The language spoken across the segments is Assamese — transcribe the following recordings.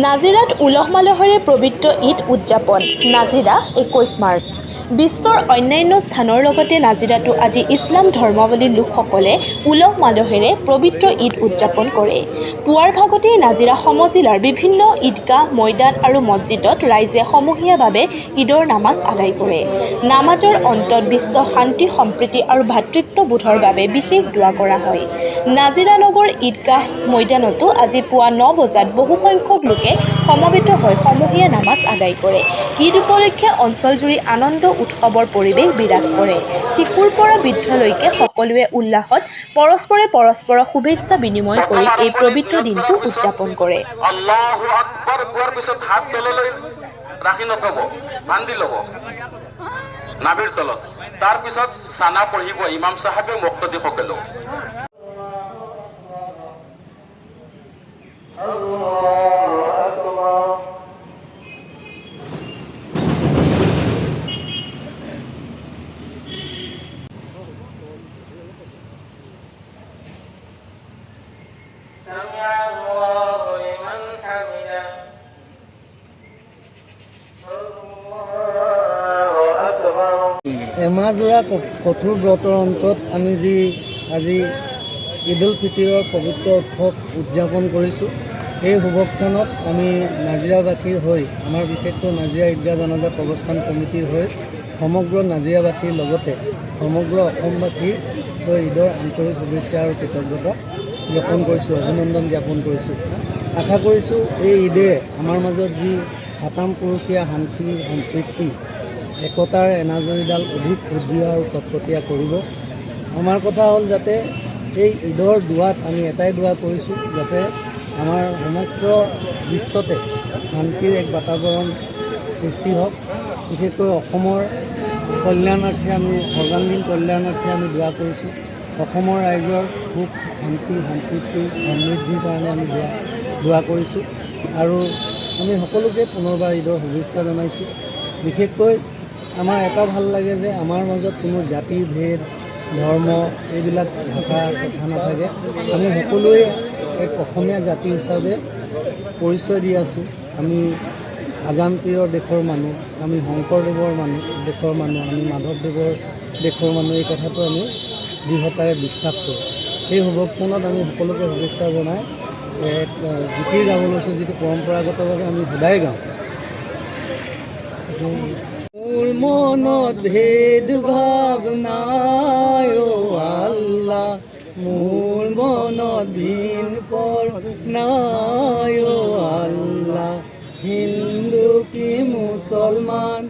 নাজিৰাত উলহ মালহেৰে পবিত্ৰ ঈদ উদযাপন। নাজিৰা 21 মাৰ্চ। বিশ্বৰ অন্যান্য স্থানৰ লগতে নাজিৰাতো আজি ইছলাম ধৰ্মাৱলম্বী লোকসকলে উলহ মালহেৰে পবিত্ৰ ঈদ উদযাপন কৰে। পুৱাৰ ভাগতেই নাজিৰা সমজিলাৰ বিভিন্ন ঈদগাহ, ময়দান আৰু মছজিদত ৰাইজে সমূহীয়াভাৱে ঈদৰ নামাজ আদায় কৰে। নামাজৰ অন্তত বিশ্ব শান্তি, সম্প্ৰীতি আৰু ভাতৃত্ববোধৰ বাবে বিশেষ দোৱা কৰা হয়। নাজিৰা নগৰ ঈদগাহ ময়দানতো আজি পুৱা 9 বজাত বহুসংখ্যক লোকে সমবেত হৈ সমূহীয়া নামাজ আদায় কৰে। ঈদ উপলক্ষে অঞ্চলজুৰি আনন্দ উৎসৱৰ পৰিৱেশ বিৰাজ কৰে। শিশুৰ পৰা বৃদ্ধলৈকে সকলোৱে উল্লাসত পৰস্পৰক শুভেচ্ছা বিনিময় কৰি এই পবিত্ৰ দিনটো উদযাপন কৰে। আল্লাহু আকবাৰ কোৱাৰ পিছত হাত তললৈ ৰাখি নথব, বান্ধি ল'ব নাভিৰ তলত। তাৰ পিছত সানা পঢ়িব ইমাম সাহেবে মুক্তদি সকলো। এমাহজোৰা কঠোৰ ব্ৰতৰ অন্তত আমি আজি ঈদ উল ফিতৰৰ পবিত্ৰ উৎসৱ উদযাপন কৰিছোঁ। এই শুভক্ষণত আমি নাজিৰাবাসীৰ হৈ, আমাৰ বিশেষকৈ নাজিৰা ঈদগাহ জনাজা প্ৰৱস্থান কমিটিৰ হৈ সমগ্ৰ নাজিৰাবাসীৰ লগতে সমগ্ৰ অসমবাসীৰ হৈ ঈদৰ আন্তৰিক শুভেচ্ছা আৰু কৃতজ্ঞতা জ্ঞাপন কৰিছোঁ, অভিনন্দন জ্ঞাপন কৰিছোঁ। আশা কৰিছোঁ এই ঈদে আমাৰ মাজত যি সাতাম পুৰুষীয়া শান্তি, সম্প্ৰীতি, একতাৰ এনাজৰীডাল অধিক সুদৃঢ় আৰু কটকটীয়া কৰিব। আমাৰ কথা হ'ল যাতে এই ঈদৰ দোৱাত আমি এটাই দোৱা কৰিছোঁ, যাতে আমাৰ সমগ্ৰ বিশ্বতে শান্তিৰ এক বাতাবৰণ সৃষ্টি হওক। বিশেষকৈ অসমৰ কল্যাণাৰ্থে আমি সৰ্বাংগীন কল্যাণাৰ্থে আমি দোৱা কৰিছোঁ। অসমৰ ৰাইজৰ সুখ, শান্তি, সম্প্ৰীতি, সমৃদ্ধিৰ কাৰণে আমি দোৱা কৰিছোঁ। আৰু আমি সকলোকে পুনৰবাৰ ঈদৰ শুভেচ্ছা জনাইছোঁ। বিশেষকৈ আমাৰ এটা ভাল লাগে যে আমাৰ মাজত কোনো জাতি ভেদ, ধৰ্ম এইবিলাক ভাষা কথা নাথাকে। আমি সকলোৱে এক অসমীয়া জাতি হিচাপে পৰিচয় দি আছোঁ। আমি আজান পীৰৰ দেশৰ মানুহ, আমি শংকৰদেৱৰ দেশৰ মানুহ, আমি মাধৱদেৱৰ দেশৰ মানুহ, এই কথাটো আমি দৃঢ়তাৰে বিশ্বাস কৰোঁ। সেই শুভক্ষণত আমি সকলোকে শুভেচ্ছা জনাই এক জিকিৰ গাব লৈছোঁ, যিটো পৰম্পৰাগতভাৱে আমি সদায় গাওঁ। মোৰ মনত ভেদ ভাৱ নাই অ' আল্লাহ, মোৰ মনত ভিন পৰ নাই অ' আল্লাহ, হিন্দু কি মুছলমান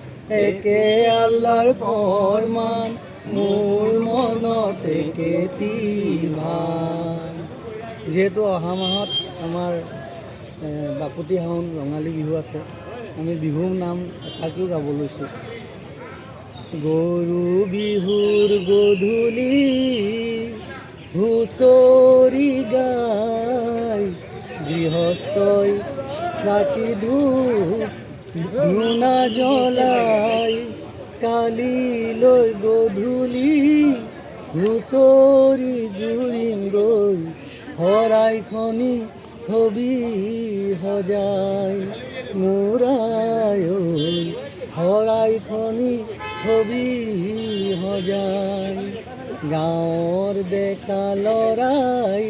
একে আল্লাহৰ ফৰমান, মোৰ মনত একেটি ভাৱ। যিহেতু অহা মাহত আমাৰ বাপুতি সাহোন ৰঙালী বিহু আছে, আমি বিহুৰ নাম এফাঁকিও গাব লৈছোঁ। গৰু বিহুৰ গধূলি হুঁচৰি গাই, গৃহস্থই চাকি ধূনা জ্বলাই, কালিলৈ গধূলি হুঁচৰি জুৰিম গৈ, শৰাইখনি থবি সজাই, মোৰ আই ঐ শৰাইখনি থবি সজাই। গাঁৱৰ ডেকা ল'ৰাই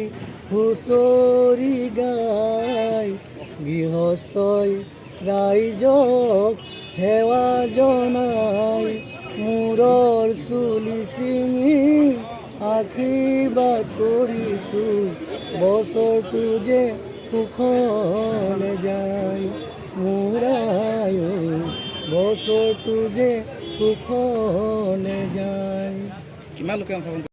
হুঁচৰি গাই, গৃহস্থই ৰাইজক সেৱা জনাই, মূৰৰ চুলি ছিঙি আশীৰ্বাদ কৰিছোঁ, বছৰটো যে কুশলে যায়, মোৰ আই ঐ বছৰটো যে কুশলে যায়। কিমান লোকে অংশগ্ৰহণ